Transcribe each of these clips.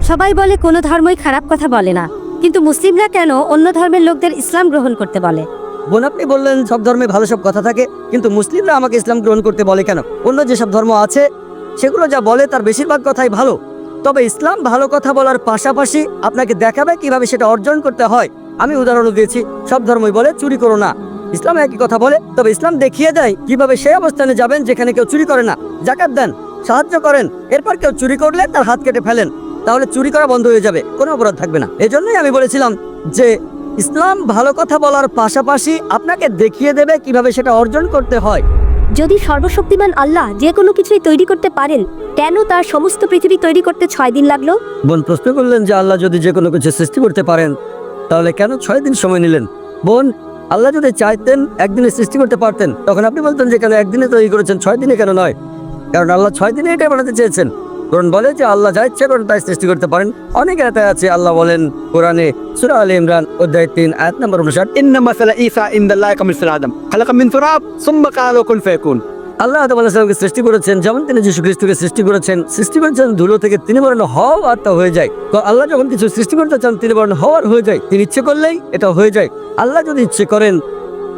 সবাই বলে কোনো ধর্মই খারাপ কথা বলে না, কিন্তু মুসলিমরা কেন অন্য ধর্মের লোকদের ইসলাম গ্রহণ করতে বলে? বোন, আপনি বললেন সব ধর্মে ভালো সব কথা থাকে, কিন্তু মুসলিমরা আমাকে ইসলাম গ্রহণ করতে বলে কেন? অন্য যেসব ধর্ম আছে সেগুলো যা বলে তার বেশিরভাগ কথাই ভালো, তবে ইসলাম ভালো কথা বলার পাশাপাশি আপনাকে দেখাবে কিভাবে সেটা অর্জন করতে হয়। আমি উদাহরণ দিয়েছি, সব ধর্মই বলে চুরি করো না, ইসলাম একই কথা বলে, তবে ইসলাম দেখিয়ে দেয় কিভাবে সেই অবস্থানে যাবেন যেখানে কেউ চুরি করে না। জাকাত দেন, সাহায্য করেন, এরপর কেউ চুরি করলে তার হাত কেটে ফেলেন, তাহলে চুরি করা বন্ধ হয়ে যাবে, কোনো অপরাধ থাকবে না। এজন্যই আমি বলেছিলাম যে ইসলাম ভালো কথা বলার পাশাপাশি আপনাকে দেখিয়ে দেবে কিভাবে সেটা অর্জন করতে হয়। যদি সর্বশক্তিমান আল্লাহ যে কোনো কিছুই তৈরি করতে পারেন, কেন তার সমস্ত পৃথিবী তৈরি করতে 6 দিন লাগলো? বোন প্রশ্ন করলেন যে আল্লাহ যদি যে কোনো কিছু সৃষ্টি করতে পারেন তাহলে কেন 6 দিন সময় নিলেন? বোন, আল্লাহ যদি চাইতেন একদিনে সৃষ্টি করতে পারতেন, তখন আপনি বলতেন যে কেন একদিনে তৈরি করেছেন, 6 দিনে কেন নয়? কারণ আল্লাহ 6 দিনে এটাই বানাতে চেয়েছেন। কোরআন বলে যে আল্লাহ যা ইচ্ছে করেন তাই সৃষ্টি করতে পারেন। অনেক আয়াত আছে, আল্লাহ বলেন কোরআনে সূরা আলে ইমরান অধ্যায় 3 আয়াত নম্বর 59, إن مثل عيسى عند الله كمثل آدم خلق من تراب ثم قال له كن فيكون। আল্লাহ আদম আলাইহিস সালামকে সৃষ্টি করেছেন যেমন তিনি যীশু খ্রিস্টকে সৃষ্টি করেছেন ধুলো থেকে, তিনি বলেন হও আর তা হয়ে যায়। তো আল্লাহ যখন কিছু সৃষ্টি করতে চান তিনি বলেন হওয়ার হয়ে যায়, তিনি ইচ্ছে করলেই এটা হয়ে যায়। আল্লাহ যদি ইচ্ছে করেন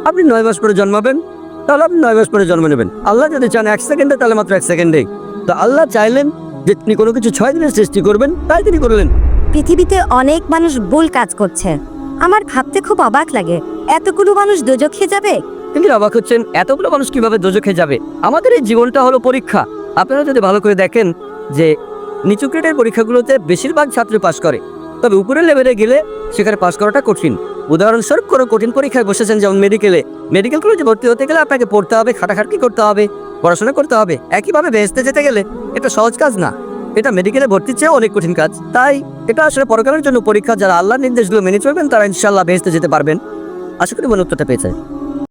আপনি 9 মাস পরে জন্মাবেন, তাহলে আপনি 9 মাস পরে জন্ম নেবেন। আল্লাহ যদি চান 1 সেকেন্ডে, তাহলে মাত্র 1 সেকেন্ডেই। তো আল্লাহ চাইলেন যে তিনি কোনো কিছু 6 দিনে সৃষ্টি করবেন, তাই তিনি করলেন। পৃথিবীতে অনেক মানুষ ভুল কাজ করছে, আমার ভাবতে খুব অবাক লাগে, এতগুলো মানুষ দোজখে যাবে। তিনি অবাক হচ্ছেন এতগুলো মানুষ কিভাবে দোজখে যাবে। আমাদের এই জীবনটা হলো পরীক্ষা। আপনারা যদি ভালো করে দেখেন যে নিচু গ্রেডের পরীক্ষাগুলোতে বেশিরভাগ ছাত্র পাস করে, তবে উপরের লেভেলে গেলে সেখানে পাস করাটা কঠিন। উদাহরণস্বরূপ কোনো কঠিন পরীক্ষায় বসেছেন, যেমন মেডিকেল কলেজে ভর্তি হতে গেলে আপনাকে পড়তে হবে, খাটাখাটনি করতে হবে, পড়াশোনা করতে হবে। একইভাবে বেহেশতে যেতে গেলে এটা সহজ কাজ না, এটা মেডিকেলে ভর্তির চেয়ে অনেক কঠিন কাজ। তাই এটা আসলে পরকালের জন্য পরীক্ষা। যারা আল্লাহর নির্দেশগুলো মেনে চলবেন তারা ইনশাআল্লাহ বেহেশতে যেতে পারবেন। আশা করি মনে উত্তরটা পেয়েছে।